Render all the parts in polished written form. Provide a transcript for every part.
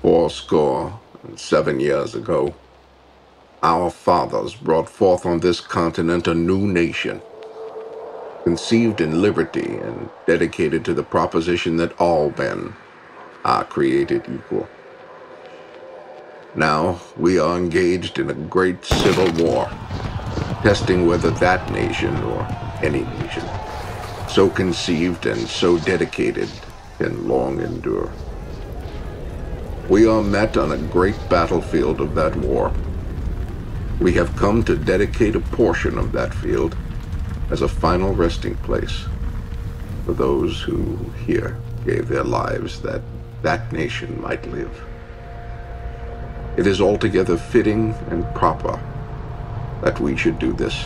407 years ago, our fathers brought forth on this continent a new nation, conceived in liberty and dedicated to the proposition that all men are created equal. Now we are engaged in a great civil war, testing whether that nation, or any nation, so conceived and so dedicated, can long endure. We are met on a great battlefield of that war. We have come to dedicate a portion of that field as a final resting place for those who here gave their lives that that nation might live. It is altogether fitting and proper that we should do this.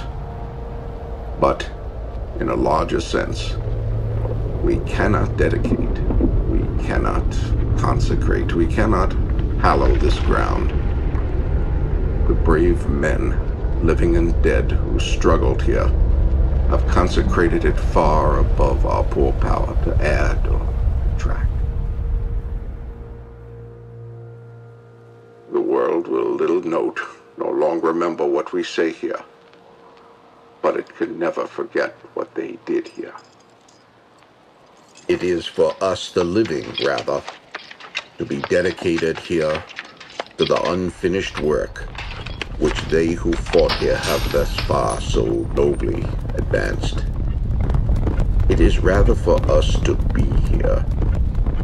But in a larger sense, we cannot dedicate, we cannot consecrate, we cannot hallow this ground. The brave men, living and dead, who struggled here, have consecrated it far above our poor power to add or detract. The world will little note, nor long remember what we say here, but it can never forget what they did here. It is for us, the living, rather, to be dedicated here to the unfinished work which they who fought here have thus far so nobly advanced. It is rather for us to be here,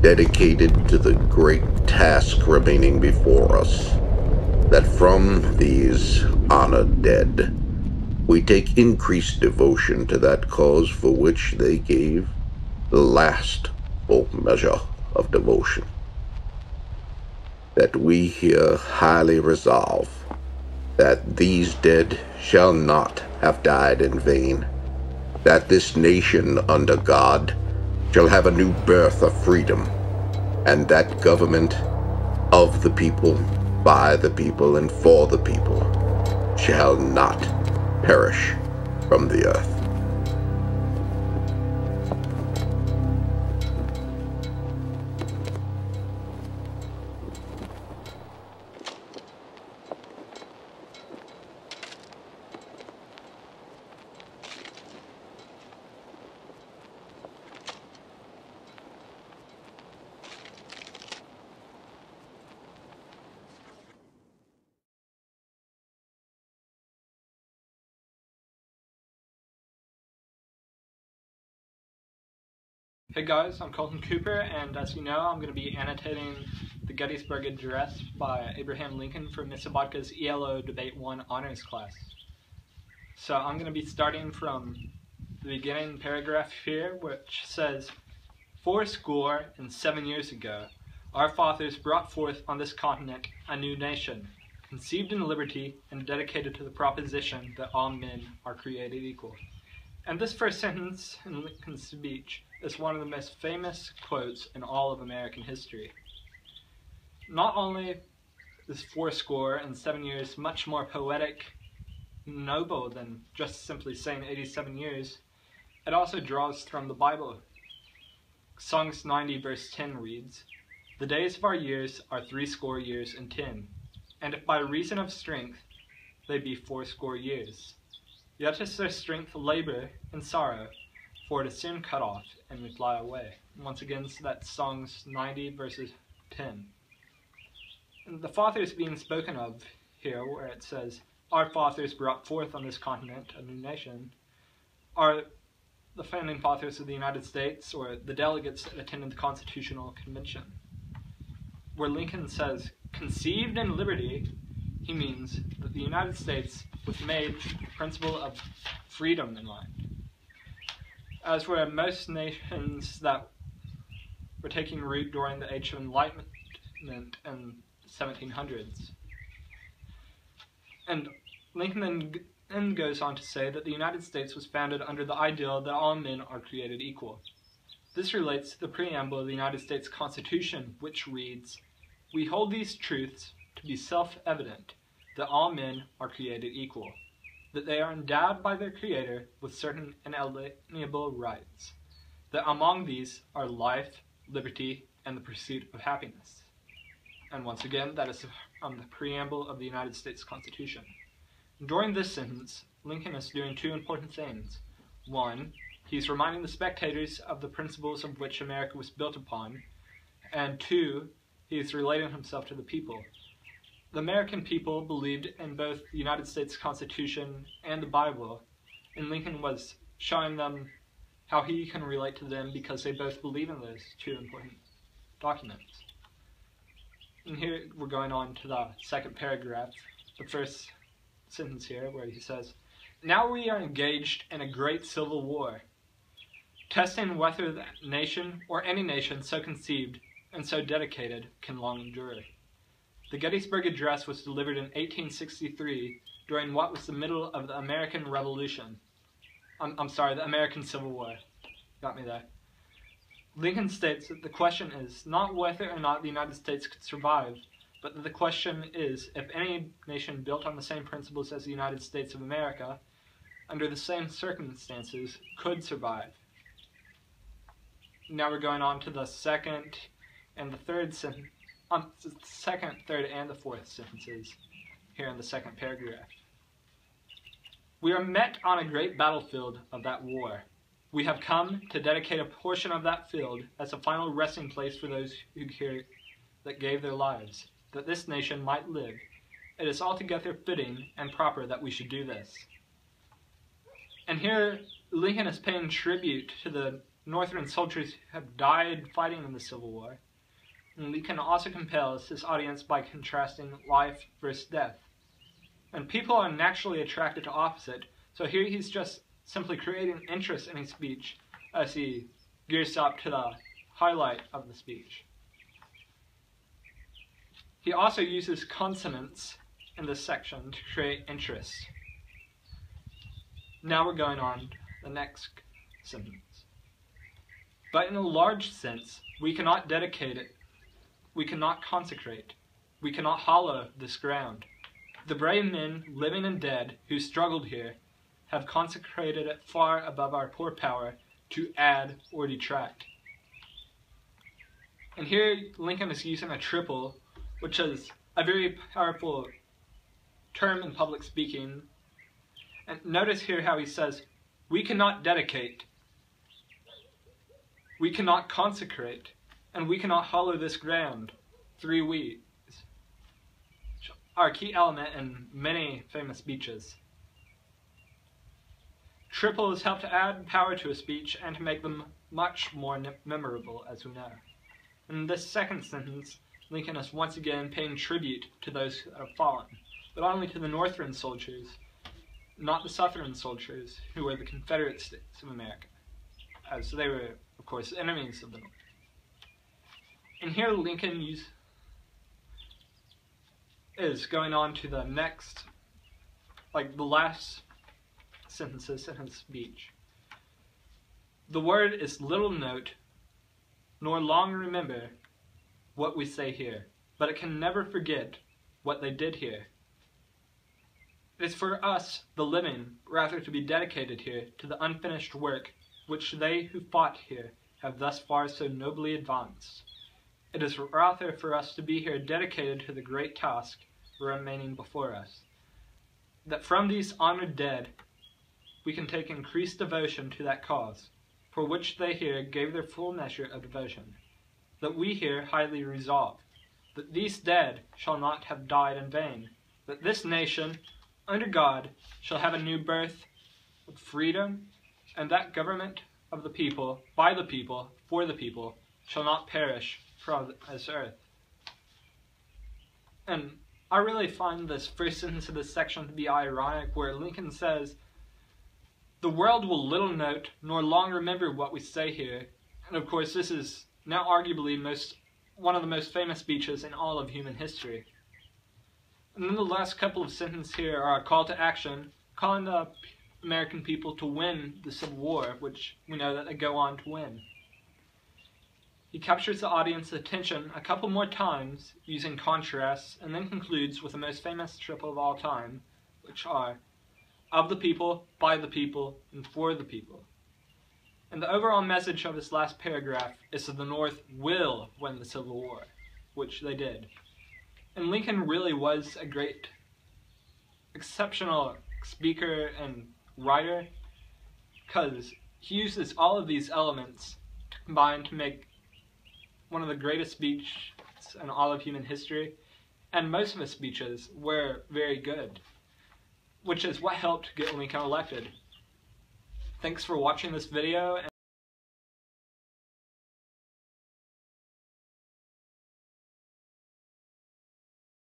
dedicated to the great task remaining before us, that from these honored dead we take increased devotion to that cause for which they gave the last full measure of devotion. That we here highly resolve that these dead shall not have died in vain, that this nation under God shall have a new birth of freedom, and that government of the people, by the people, and for the people shall not perish from the earth. Hey guys, I'm Colton Cooper, and as you know, I'm going to be annotating the Gettysburg Address by Abraham Lincoln for Miss Sobotka's ELO Debate 1 Honors class. So I'm going to be starting from the beginning paragraph here, which says, 407 years ago, our fathers brought forth on this continent a new nation, conceived in liberty and dedicated to the proposition that all men are created equal. And this first sentence in Lincoln's speech is one of the most famous quotes in all of American history. Not only is 407 years much more poetic and noble than just simply saying 87 years, it also draws from the Bible. Psalms 90 verse 10 reads, "The days of our years are 80 years and 10, and if by reason of strength they be 80 years. Yet is their strength labor and sorrow, for it is soon cut off and we fly away." And once again, so that's Psalms 90 verses 10. And the fathers being spoken of here, where it says, our fathers brought forth on this continent a new nation, are the founding fathers of the United States, or the delegates that attended the Constitutional Convention. Where Lincoln says, conceived in liberty, he means that the United States was made with the principle of freedom in mind. As were most nations that were taking root during the Age of Enlightenment in the 1700s. And Lincoln then goes on to say that the United States was founded under the ideal that all men are created equal. This relates to the preamble of the United States Constitution, which reads, "We hold these truths to be self-evident, that all men are created equal, that they are endowed by their Creator with certain inalienable rights, that among these are life, liberty, and the pursuit of happiness." And once again, that is from the preamble of the United States Constitution. During this sentence, Lincoln is doing two important things. One, he's reminding the spectators of the principles of which America was built upon. And two, he's relating himself to the people. The American people believed in both the United States Constitution and the Bible, and Lincoln was showing them how he can relate to them because they both believe in those two important documents. And here we're going on to the second paragraph, the first sentence here, where he says, "Now we are engaged in a great civil war, testing whether that nation or any nation so conceived and so dedicated can long endure." The Gettysburg Address was delivered in 1863 during what was the middle of the American Revolution. The American Civil War. Got me there. Lincoln states that the question is not whether or not the United States could survive, but that the question is if any nation built on the same principles as the United States of America, under the same circumstances, could survive. Now we're going on to the second and the third sentence. The second, third, and the fourth sentences here in the second paragraph. "We are met on a great battlefield of that war. We have come to dedicate a portion of that field as a final resting place for those who that gave their lives, that this nation might live. It is altogether fitting and proper that we should do this." And here Lincoln is paying tribute to the Northern soldiers who have died fighting in the Civil War. And Lincoln also compels his audience by contrasting life versus death. And people are naturally attracted to opposite, so here he's just simply creating interest in his speech as he gears up to the highlight of the speech. He also uses consonants in this section to create interest. Now we're going on to the next sentence. "But in a large sense, we cannot dedicate it. We cannot consecrate. We cannot hallow this ground. The brave men, living and dead, who struggled here, have consecrated it far above our poor power to add or detract." And here Lincoln is using a triple, which is a very powerful term in public speaking. And notice here how he says, "We cannot dedicate, we cannot consecrate, and we cannot hallow this ground." Three we's are a key element in many famous speeches. Triples help to add power to a speech and to make them much more memorable, as we know. In this second sentence, Lincoln is once again paying tribute to those who have fallen, but only to the Northern soldiers, not the Southern soldiers, who were the Confederate States of America, as they were, of course, enemies of the North. And here Lincoln is going on to the next, the last sentences in his speech. "The word is little note, nor long remember what we say here, but it can never forget what they did here. It is for us, the living, rather to be dedicated here to the unfinished work which they who fought here have thus far so nobly advanced. It is rather for us to be here dedicated to the great task remaining before us, that from these honored dead we can take increased devotion to that cause, for which they here gave their full measure of devotion, that we here highly resolve, that these dead shall not have died in vain, that this nation, under God, shall have a new birth of freedom, and that government of the people, by the people, for the people, shall not perish from this earth." And I really find this first sentence of this section to be ironic, where Lincoln says, "The world will little note, nor long remember what we say here." And of course, this is now arguably one of the most famous speeches in all of human history. And then the last couple of sentences here are a call to action, calling the American people to win the Civil War, which we know that they go on to win. He captures the audience's attention a couple more times using contrasts, and then concludes with the most famous triple of all time, which are of the people, by the people, and for the people. And the overall message of this last paragraph is that the North will win the Civil War, which they did. And Lincoln really was a great, exceptional speaker and writer, because he uses all of these elements to combine to make one of the greatest speeches in all of human history, and most of his speeches were very good, which is what helped get Lincoln elected. Thanks for watching this video.